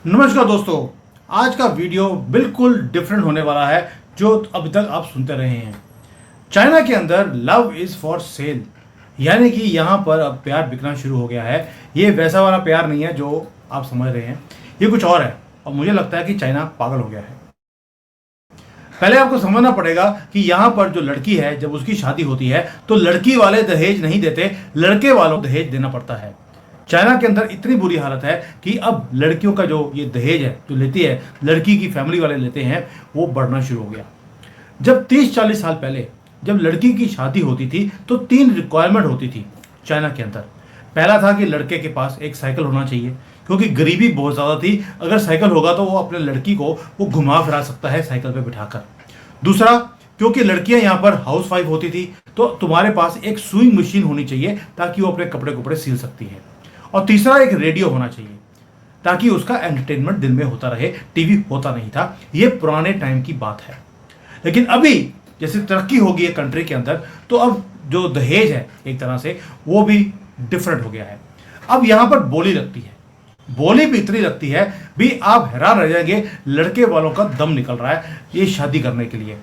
नमस्कार दोस्तों। आज का वीडियो बिल्कुल डिफरेंट होने वाला है जो अभी तक आप सुनते रहे हैं। चाइना के अंदर लव इज फॉर सेल, यानी कि यहाँ पर अब प्यार बिकना शुरू हो गया है। ये वैसा वाला प्यार नहीं है जो आप समझ रहे हैं, ये कुछ और है। और मुझे लगता है कि चाइना पागल हो गया है। पहले आपको समझना पड़ेगा कि यहाँ पर जो लड़की है, जब उसकी शादी होती है तो लड़की वाले दहेज नहीं देते, लड़के वालों को दहेज देना पड़ता है। चाइना के अंदर इतनी बुरी हालत है कि अब लड़कियों का जो ये दहेज है जो लेती है, लड़की की फैमिली वाले लेते हैं, वो बढ़ना शुरू हो गया। जब 30-40 साल पहले जब लड़की की शादी होती थी तो 3 रिक्वायरमेंट होती थी चाइना के अंदर। पहला था कि लड़के के पास एक साइकिल होना चाहिए, क्योंकि गरीबी बहुत ज़्यादा थी। अगर साइकिल होगा तो वो अपने लड़की को वो घुमा फिरा सकता है साइकिल पे बिठाकर। दूसरा, क्योंकि लड़कियां यहाँ पर हाउस वाइफ होती थी, तो तुम्हारे पास एक सुइंग मशीन होनी चाहिए ताकि वो अपने कपड़े कपड़े सिल सकती है। और तीसरा, एक रेडियो होना चाहिए ताकि उसका एंटरटेनमेंट दिन में होता रहे। टीवी होता नहीं था। ये पुराने टाइम की बात है। लेकिन अभी जैसे तरक्की होगी है कंट्री के अंदर, तो अब जो दहेज है एक तरह से वो भी डिफरेंट हो गया है। अब यहाँ पर बोली लगती है, बोली भी इतनी लगती है भी आप हैरान रह जाएंगे। लड़के वालों का दम निकल रहा है ये शादी करने के लिए।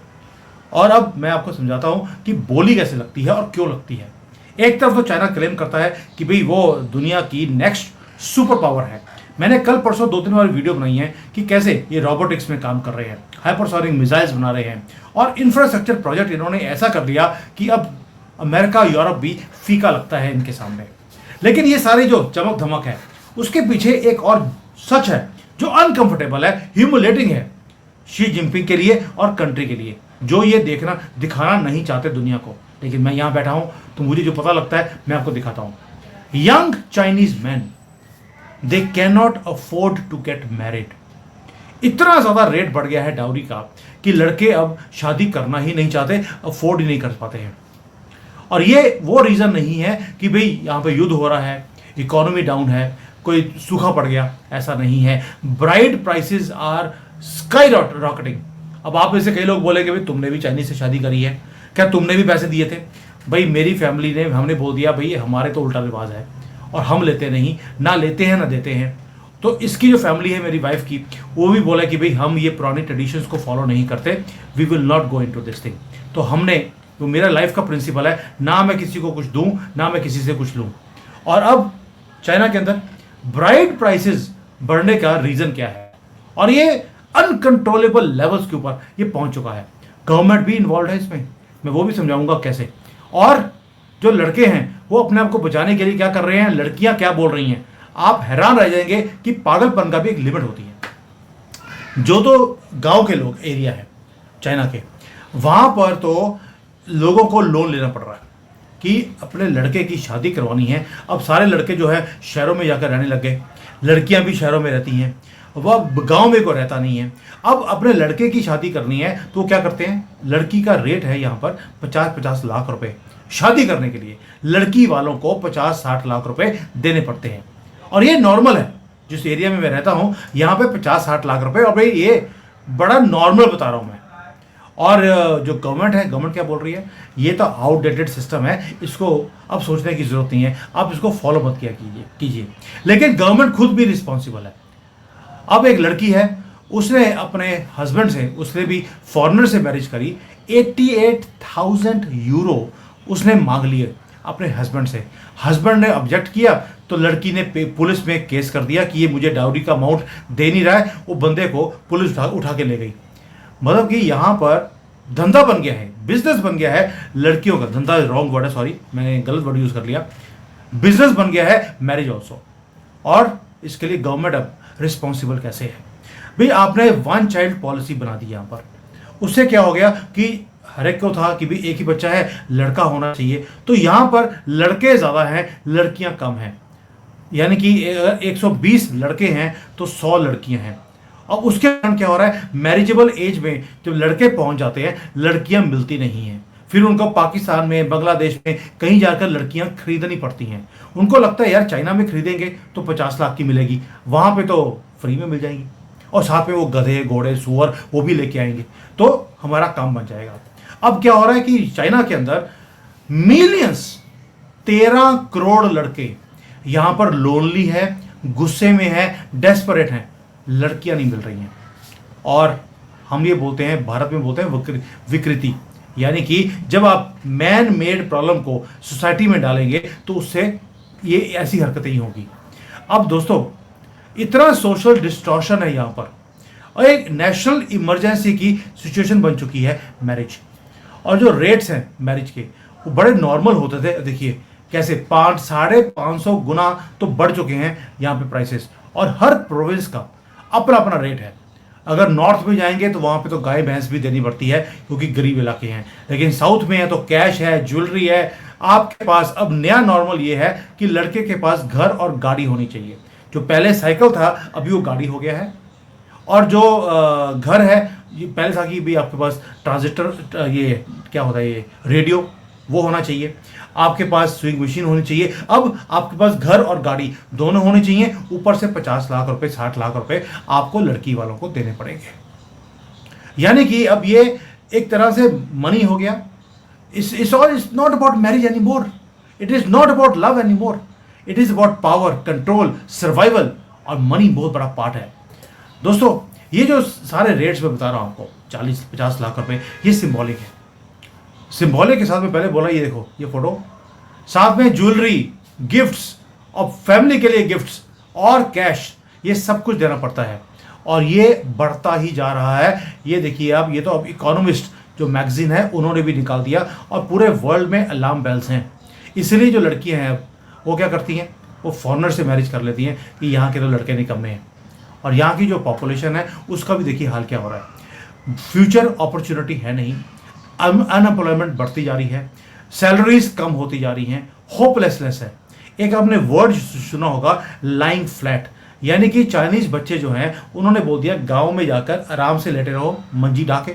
और अब मैं आपको समझाता हूं कि बोली कैसे लगती है और क्यों लगती है। एक तरफ तो चाइना क्लेम करता है कि भाई वो दुनिया की नेक्स्ट सुपर पावर है। मैंने कल परसों 2-3 बार वीडियो बनाई है कि कैसे ये रोबोटिक्स में काम कर रहे हैं, हाइपरसोनिक मिसाइल्स बना रहे हैं, और इंफ्रास्ट्रक्चर प्रोजेक्ट इन्होंने ऐसा कर दिया कि अब अमेरिका यूरोप भी फीका लगता है इनके सामने। लेकिन ये सारी जो चमक धमक है उसके पीछे एक और सच है जो अनकंफर्टेबल है, ह्यूमिलेटिंग है शी जिनपिंग के लिए और कंट्री के लिए, जो ये देखना दिखाना नहीं चाहते दुनिया को। लेकिन मैं यहां बैठा हूं तो मुझे जो पता लगता है मैं आपको दिखाता हूं। Young Chinese man, they can not afford to get married. इतना ज्यादा रेट बढ़ गया है डाउरी का कि लड़के अब शादी करना ही नहीं चाहते, अफोर्ड ही नहीं कर पाते हैं। और ये वो रीजन नहीं है कि भाई यहां पे युद्ध हो रहा है, इकोनॉमी डाउन है, कोई सूखा पड़ गया, ऐसा नहीं है। Bride prices are skyrocketing. अब आप में से कई लोग बोलेंगे भाई तुमने भी चाइनीज से शादी करी है, क्या तुमने भी पैसे दिए थे? भाई मेरी फैमिली ने, हमने बोल दिया भाई हमारे तो उल्टा रिवाज है और हम लेते नहीं, ना लेते हैं ना देते हैं। तो इसकी जो फैमिली है मेरी वाइफ की, वो भी बोला कि भाई हम ये पुरानी ट्रेडिशंस को फॉलो नहीं करते, we will not go into this thing. तो हमने, तो मेरा लाइफ का प्रिंसिपल है, ना मैं किसी को कुछ दूं ना मैं किसी से कुछ लूं। और अब चाइना के अंदर ब्राइड प्राइसेस बढ़ने का रीजन क्या है? और ये अनकंट्रोलेबल लेवल्स के ऊपर ये पहुंच चुका है। गवर्नमेंट भी इन्वॉल्व है इसमें, मैं वो भी समझाऊंगा कैसे। और जो लड़के हैं वो अपने आप को बचाने के लिए क्या कर रहे हैं, लड़कियां क्या बोल रही हैं, आप हैरान रह जाएंगे कि पागलपन का भी एक लिमिट होती है। जो तो गांव के लोग एरिया है चाइना के, वहां पर तो लोगों को लोन लेना पड़ रहा है कि अपने लड़के की शादी करवानी है। अब सारे लड़के जो है शहरों में जाकर रहने लग गए, लड़कियां भी शहरों में रहती हैं, वह गांव में को रहता नहीं है। अब अपने लड़के की शादी करनी है तो क्या करते हैं, लड़की का रेट है यहाँ पर 50-50 लाख रुपए शादी करने के लिए। लड़की वालों को 50-60 लाख रुपए देने पड़ते हैं। और ये नॉर्मल है, जिस एरिया में मैं रहता हूँ यहाँ पे 50-60 लाख रुपए, और भाई ये बड़ा नॉर्मल बता रहा हूँ मैं। और जो गवर्नमेंट है, गवर्नमेंट क्या बोल रही है, ये तो आउटडेटेड सिस्टम है, इसको अब सोचने की जरूरत नहीं है, आप इसको फॉलो मत किया कीजिए। लेकिन गवर्नमेंट खुद भी रिस्पॉन्सिबल है। अब एक लड़की है, उसने अपने हस्बैंड से, उसने भी फॉरेनर से मैरिज करी, 88,000 यूरो उसने मांग लिए अपने हस्बैंड से। हस्बैंड ने ऑब्जेक्ट किया तो लड़की ने पुलिस में केस कर दिया कि ये मुझे डाउरी का अमाउंट दे नहीं रहा है। वो बंदे को पुलिस उठा के ले गई। मतलब कि यहाँ पर धंधा बन गया है, बिजनेस बन गया है लड़कियों का। धंधा रॉन्ग वर्ड है, सॉरी मैंने गलत वर्ड यूज कर लिया। बिजनेस बन गया है मैरिज ऑल्सो। और इसके लिए गवर्नमेंट अब रिस्पॉन्सिबल कैसे है? भाई आपने 1 चाइल्ड पॉलिसी बना दी यहाँ पर। उससे क्या हो गया कि हर एक को था कि भाई एक ही बच्चा है, लड़का होना चाहिए। तो यहाँ पर लड़के ज़्यादा हैं, लड़कियाँ कम हैं। यानी कि 120 लड़के हैं तो 100 लड़कियाँ हैं। और उसके कारण क्या हो रहा है, मैरिजेबल एज में जब लड़के पहुंच जाते हैं, लड़कियां मिलती नहीं हैं। फिर उनको पाकिस्तान में, बांग्लादेश में कहीं जाकर लड़कियां खरीदनी पड़ती हैं। उनको लगता है यार चाइना में खरीदेंगे तो 50 लाख की मिलेगी, वहां पे तो फ्री में मिल जाएगी, और साथ में वो गधे घोड़े सुअर वो भी लेके आएंगे, तो हमारा काम बन जाएगा। अब क्या हो रहा है कि चाइना के अंदर मिलियंस, 13 करोड़ लड़के यहां पर लोनली है, गुस्से में है, डेस्परेट हैं। लड़कियां नहीं मिल रही हैं। और हम ये बोलते हैं, भारत में बोलते हैं विकृति, यानी कि जब आप मैन मेड प्रॉब्लम को सोसाइटी में डालेंगे तो उससे ये ऐसी हरकतें ही होगी। अब दोस्तों, इतना सोशल डिस्टॉर्शन है यहाँ पर, और एक नेशनल इमरजेंसी की सिचुएशन बन चुकी है मैरिज। और जो रेट्स हैं मैरिज के वो बड़े नॉर्मल होते थे, देखिए कैसे 500-550 गुना तो बढ़ चुके हैं यहाँ पे प्राइसेस। और हर प्रोविंस का अपना अपना रेट है। अगर नॉर्थ में जाएंगे तो वहाँ पे तो गाय भैंस भी देनी पड़ती है क्योंकि गरीब इलाके हैं, लेकिन साउथ में है तो कैश है, ज्वेलरी है आपके पास। अब नया नॉर्मल ये है कि लड़के के पास घर और गाड़ी होनी चाहिए। जो पहले साइकिल था अभी वो गाड़ी हो गया है। और जो घर है, ये पहले था कि भी आपके पास ट्रांजिस्टर, ये क्या होता है, ये रेडियो, वो होना चाहिए। आपके पास स्विंग मशीन होनी चाहिए। अब आपके पास घर और गाड़ी दोनों होने चाहिए। ऊपर से 50 लाख रुपए, 60 लाख रुपए आपको लड़की वालों को देने पड़ेंगे। यानी कि अब ये एक तरह से मनी हो गया। It's not about marriage any more, it is not about love any more, it is about power, control, survival, और मनी बहुत बड़ा पार्ट है। दोस्तों, ये जो सारे रेट्स में बता रहा हूं आपको, 40-50 लाख रुपए, ये सिंबॉलिक है। सिंबॉलिक के साथ में पहले बोला, ये देखो ये फोटो, साथ में ज्वेलरी, गिफ्ट्स, और फैमिली के लिए गिफ्ट्स और कैश, ये सब कुछ देना पड़ता है। और ये बढ़ता ही जा रहा है। ये देखिए आप, ये तो अब इकोनॉमिस्ट जो मैगजीन है उन्होंने भी निकाल दिया, और पूरे वर्ल्ड में अलार्म बेल्स हैं। इसलिए जो लड़कियां हैं वो क्या करती हैं, वो फॉरेनर से मैरिज कर लेती हैं कि यहाँ के तो लड़के निकम्मे हैं। और यहाँ की जो पॉपुलेशन है उसका भी देखिए हाल क्या हो रहा है। फ्यूचर अपॉर्चुनिटी है नहीं, अनएम्प्लॉयमेंट बढ़ती जा रही है, सैलरीज कम होती जा रही हैं, होपलेसनेस है। एक आपने वर्ड सुना होगा, लाइंग फ्लैट, यानी कि चाइनीज बच्चे जो हैं उन्होंने बोल दिया गांव में जाकर आराम से लेटे रहो, मंजी डाके,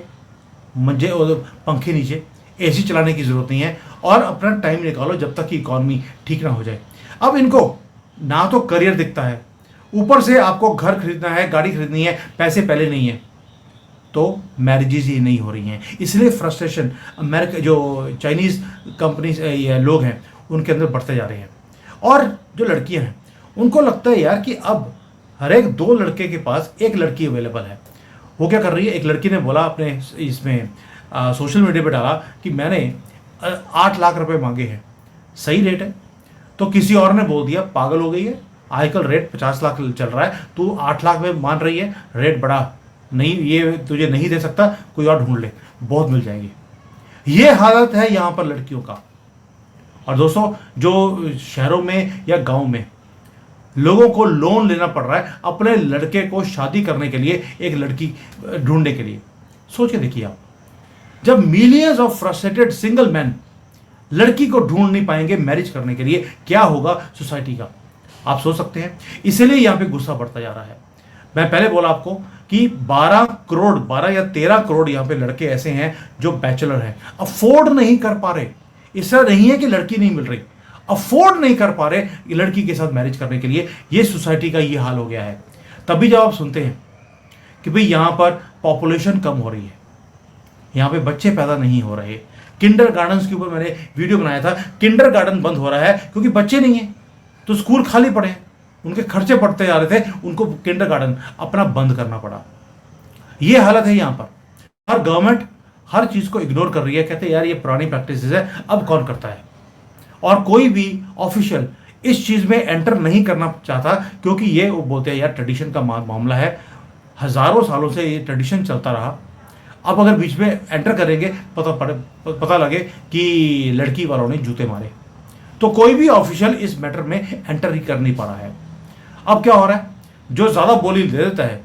मंजे और पंखे नीचे, एसी चलाने की जरूरत नहीं है, और अपना टाइम निकालो जब तक कि इकॉनमी ठीक ना हो जाए। अब इनको ना तो करियर दिखता है, ऊपर से आपको घर खरीदना है, गाड़ी खरीदनी है, पैसे पहले नहीं है, तो मैरिजेज ही नहीं हो रही हैं। इसलिए फ्रस्ट्रेशन अमेरिका, जो चाइनीज कंपनी लोग हैं उनके अंदर बढ़ते जा रहे हैं। और जो लड़कियां हैं उनको लगता है यार कि अब हर एक 2 लड़के के पास एक लड़की अवेलेबल है। वो क्या कर रही है, एक लड़की ने बोला अपने इसमें सोशल मीडिया पे डाला कि मैंने 8 लाख रुपए मांगे हैं, सही रेट है। तो किसी और ने बोल दिया पागल हो गई है, आजकल रेट 50 लाख चल रहा है, तू 8 लाख में मान रही है, रेट बड़ा नहीं, ये तुझे नहीं दे सकता, कोई और ढूंढ ले, बहुत मिल जाएंगे। ये हालत है यहाँ पर लड़कियों का। और दोस्तों, जो शहरों में या गांव में लोगों को लोन लेना पड़ रहा है अपने लड़के को शादी करने के लिए, एक लड़की ढूंढने के लिए, सोच के देखिए आप, जब millions of frustrated single man लड़की को ढूंढ नहीं पाएंगे मैरिज करने के लिए, क्या होगा सोसाइटी का, आप सोच सकते हैं। इसलिए यहां पे गुस्सा बढ़ता जा रहा है। मैं पहले बोला आपको कि 12 या 13 करोड़ यहां पे लड़के ऐसे हैं जो बैचलर हैं, अफोर्ड नहीं कर पा रहे। इसका नहीं है कि लड़की नहीं मिल रही, अफोर्ड नहीं कर पा रहे लड़की के साथ मैरिज करने के लिए। ये सोसाइटी का ये हाल हो गया है। तभी जब आप सुनते हैं कि भाई यहां पर पॉपुलेशन कम हो रही है, यहां पे बच्चे पैदा नहीं हो रहे, किंडर गार्डन्स के ऊपर मैंने वीडियो बनाया था, किंडर गार्डन बंद हो रहा है क्योंकि बच्चे नहीं है, तो स्कूल खाली पड़े हैं, उनके खर्चे पड़ते जा रहे थे, उनको किंडर गार्डन अपना बंद करना पड़ा। ये हालत है यहाँ पर। हर गवर्नमेंट हर चीज को इग्नोर कर रही है, कहते हैं यार ये पुरानी प्रैक्टिस है, अब कौन करता है। और कोई भी ऑफिशियल इस चीज में एंटर नहीं करना चाहता, क्योंकि ये वो बोलते हैं यार ट्रेडिशन का मामला है, हजारों सालों से ये ट्रेडिशन चलता रहा। अब अगर बीच में एंटर करेंगे पता लगे कि लड़की वालों ने जूते मारे, तो कोई भी ऑफिशियल इस मैटर में एंटर ही कर नहीं पा रहा है। अब क्या हो रहा है, जो ज्यादा बोली दे देता है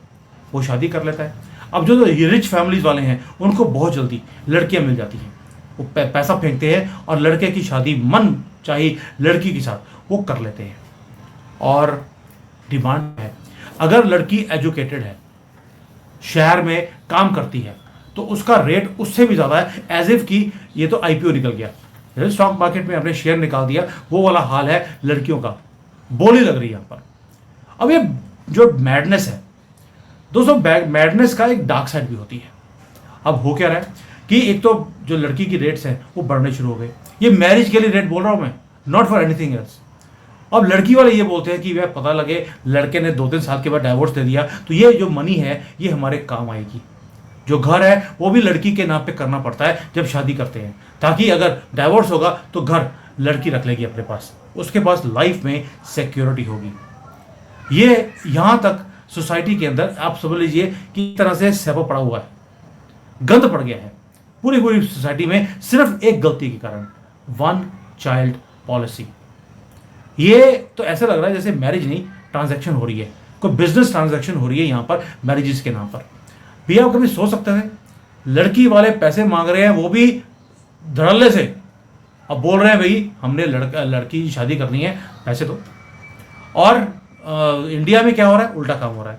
वो शादी कर लेता है। अब जो रिच फैमिलीज वाले हैं उनको बहुत जल्दी लड़कियां मिल जाती हैं, वो पैसा फेंकते हैं और लड़के की शादी मन चाहे लड़की के साथ वो कर लेते हैं। और डिमांड है, अगर लड़की एजुकेटेड है, शहर में काम करती है, तो उसका रेट उससे भी ज़्यादा है, एज इफ कि ये तो आईपीओ निकल गया, स्टॉक मार्केट में हमने शेयर निकाल दिया, वो वाला हाल है लड़कियों का। बोली लग रही है यहाँ पर। अब ये जो मैडनेस है दोस्तों, मैडनेस का एक डार्क साइड भी होती है। अब हो क्या रहा है कि एक तो जो लड़की की रेट्स हैं वो बढ़ने शुरू हो गए। ये मैरिज के लिए रेट बोल रहा हूँ मैं, नॉट फॉर एनीथिंग एल्स। अब लड़की वाले ये बोलते हैं कि वह पता लगे लड़के ने 2-3 साल के बाद डाइवोर्स दे दिया तो ये जो मनी है ये हमारे काम आएगी। जो घर है वो भी लड़की के नाम पे करना पड़ता है जब शादी करते हैं, ताकि अगर डाइवोर्स होगा तो घर लड़की रख लेगी अपने पास, उसके पास लाइफ में सिक्योरिटी होगी। ये यहाँ तक सोसाइटी के अंदर आप समझ लीजिए कि एक तरह से सैपा पड़ा हुआ है, गंद पड़ गया है पूरी पूरी सोसाइटी में, सिर्फ एक गलती के कारण, वन चाइल्ड पॉलिसी। ये तो ऐसा लग रहा है जैसे मैरिज नहीं ट्रांजैक्शन हो रही है, कोई बिजनेस ट्रांजैक्शन हो रही है यहाँ पर मैरिजेस के नाम पर। भैया आप कभी सोच सकते थे, लड़की वाले पैसे मांग रहे हैं वो भी धड़ल्ले से, अब बोल रहे हैं भाई हमने लड़की की शादी करनी है पैसे दो। और इंडिया में क्या हो रहा है, उल्टा काम हो रहा है।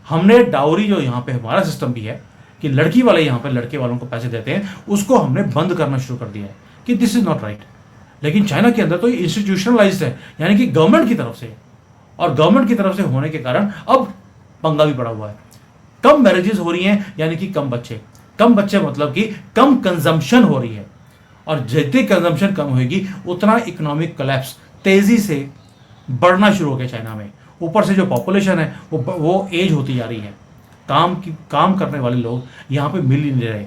हमने डाउरी जो यहाँ पे हमारा सिस्टम भी है कि लड़की वाले यहाँ पे लड़के वालों को पैसे देते हैं, उसको हमने बंद करना शुरू कर दिया है कि दिस इज नॉट राइट। लेकिन चाइना के अंदर तो ये इंस्टीट्यूशनलाइज्ड है, यानी कि गवर्नमेंट की तरफ से, और गवर्नमेंट की तरफ से होने के कारण अब पंगा भी पड़ा हुआ है। कम मैरिजेस हो रही हैं यानी कि कम बच्चे मतलब कि कम कंजम्पशन हो रही है, और जितनी कंजम्पशन कम होगी उतना इकोनॉमिक कोलैप्स तेजी से बढ़ना शुरू हो गया चाइना में। ऊपर से जो पॉपुलेशन है वो एज होती जा रही है, काम करने वाले लोग यहाँ पे मिल ही नहीं रहे।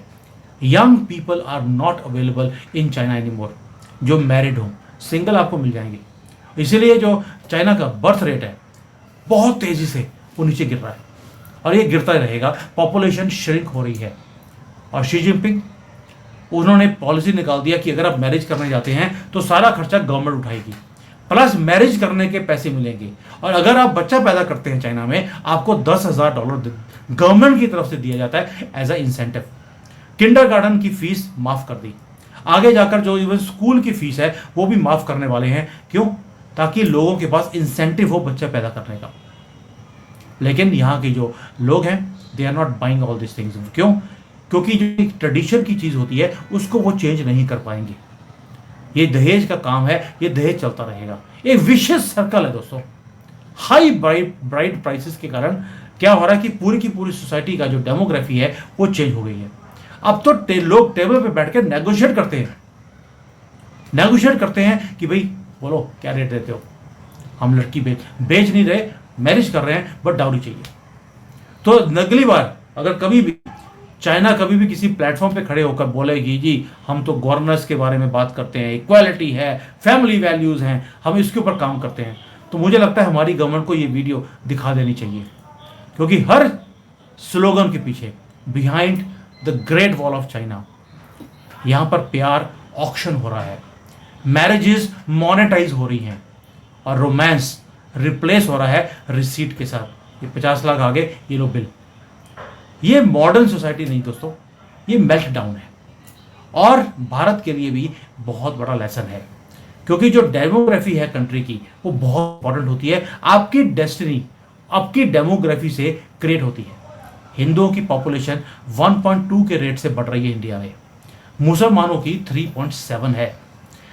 Young people are not available in China any more. जो मैरिड हो सिंगल आपको मिल जाएंगे, इसीलिए जो चाइना का बर्थ रेट है बहुत तेजी से वो नीचे गिर रहा है, और ये गिरता रहेगा, पॉपुलेशन श्रिंक हो रही है। और शी जिनपिंग उन्होंने पॉलिसी निकाल दिया कि अगर आप मैरिज करने जाते हैं तो सारा खर्चा गवर्नमेंट उठाएगी, प्लस मैरिज करने के पैसे मिलेंगे, और अगर आप बच्चा पैदा करते हैं चाइना में आपको $10,000 गवर्नमेंट की तरफ से दिया जाता है एज अ इंसेंटिव। किंडरगार्टन की फीस माफ कर दी, आगे जाकर जो इवन स्कूल की फीस है वो भी माफ करने वाले हैं। क्यों? ताकि लोगों के पास इंसेंटिव हो बच्चा पैदा करने का। लेकिन यहाँ के जो लोग हैं they are not buying all this things. क्यों? क्योंकि जो एक ट्रेडिशन की चीज होती है उसको वो चेंज नहीं कर पाएंगे। ये दहेज का काम है, ये दहेज चलता रहेगा, एक विशियस सर्कल है दोस्तों। हाई ब्राइड प्राइसेस के कारण क्या हो रहा है कि पूरी की पूरी सोसाइटी का जो डेमोग्राफी है वो चेंज हो गई है। अब तो लोग टेबल पे बैठ के नेगोशिएट करते हैं कि भाई बोलो क्या रेट देते हो, हम लड़की बेच नहीं रहे, मैरिज कर रहे हैं बट डाउरी चाहिए। तो अगली बार अगर कभी भी चाइना कभी भी किसी प्लेटफॉर्म पे खड़े होकर बोलेगी जी हम तो गवर्नेंस के बारे में बात करते हैं, इक्वालिटी है, फैमिली वैल्यूज हैं, हम इसके ऊपर काम करते हैं, तो मुझे लगता है हमारी गवर्नमेंट को ये वीडियो दिखा देनी चाहिए। क्योंकि हर स्लोगन के पीछे, behind the great wall of China, यहाँ पर प्यार ऑक्शन हो रहा है, मैरिजेस मोनेटाइज हो रही हैं, और रोमांस रिप्लेस हो रहा है रिसीट के साथ। ये 50 लाख आगे ये लो बिल। ये मॉडर्न सोसाइटी नहीं दोस्तों, ये मेल्ट डाउन है, और भारत के लिए भी बहुत बड़ा लेसन है। क्योंकि जो डेमोग्राफी है कंट्री की वो बहुत इंपॉर्टेंट होती है, आपकी डेस्टिनी आपकी डेमोग्राफी से क्रिएट होती है। हिंदुओं की पॉपुलेशन 1.2 के रेट से बढ़ रही है इंडिया में, मुसलमानों की 3.7 है,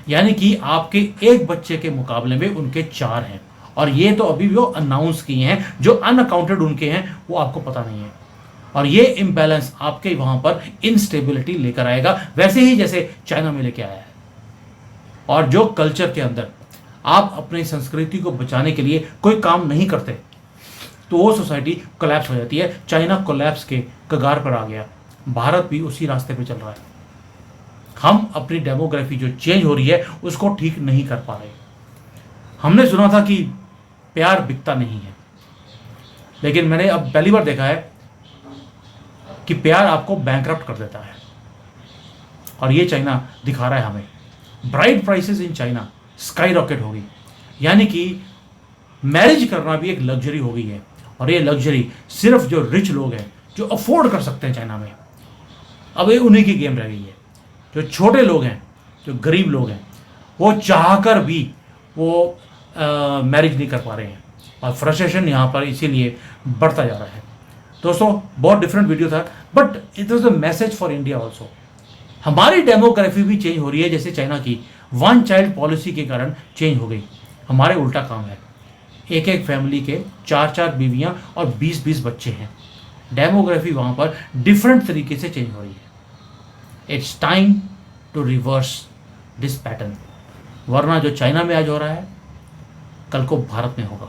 यानी कि आपके एक बच्चे के मुकाबले में उनके 4 हैं। और ये तो अभी भी वो अनाउंस किए हैं, जो अनअकाउंटेड उनके हैं वो आपको पता नहीं है। और ये इम्बैलेंस आपके वहां पर इनस्टेबिलिटी लेकर आएगा, वैसे ही जैसे चाइना में लेके आया है। और जो कल्चर के अंदर आप अपनी संस्कृति को बचाने के लिए कोई काम नहीं करते तो वो सोसाइटी कोलैप्स हो जाती है। चाइना कोलैप्स के कगार पर आ गया, भारत भी उसी रास्ते पे चल रहा है। हम अपनी डेमोग्राफी जो चेंज हो रही है उसको ठीक नहीं कर पा रहे। हमने सुना था कि प्यार बिकता नहीं है, लेकिन मैंने अब पहली बार देखा है कि प्यार आपको बैंकरप्ट कर देता है। और ये चाइना दिखा रहा है हमें। Bride prices in China sky rocket होगी, यानी कि मैरिज करना भी एक लग्जरी हो गई है। और ये लग्जरी सिर्फ जो रिच लोग हैं, जो अफोर्ड कर सकते हैं चाइना में, अब ये उन्हीं की गेम रह गई है। जो छोटे लोग हैं, जो गरीब लोग हैं, वो चाहकर भी वो मैरिज नहीं कर पा रहे हैं, और फ्रस्ट्रेशन यहाँ पर इसीलिए बढ़ता जा रहा है। दोस्तों बहुत डिफरेंट वीडियो था, but it was a message for India also. हमारी डेमोग्राफी भी चेंज हो रही है, जैसे चाइना की वन चाइल्ड पॉलिसी के कारण चेंज हो गई। हमारे उल्टा काम है, एक एक फैमिली के 4-4 बीवियां और 20-20 बच्चे हैं। डेमोग्राफी वहाँ पर डिफरेंट तरीके से चेंज हो रही है। It's time to reverse this pattern, वरना जो चाइना में आज हो रहा है कल को भारत में होगा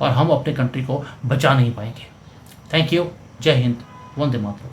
और हम अपने कंट्री को बचा नहीं पाएंगे। Thank you. जय हिंद। वंदे मातरम।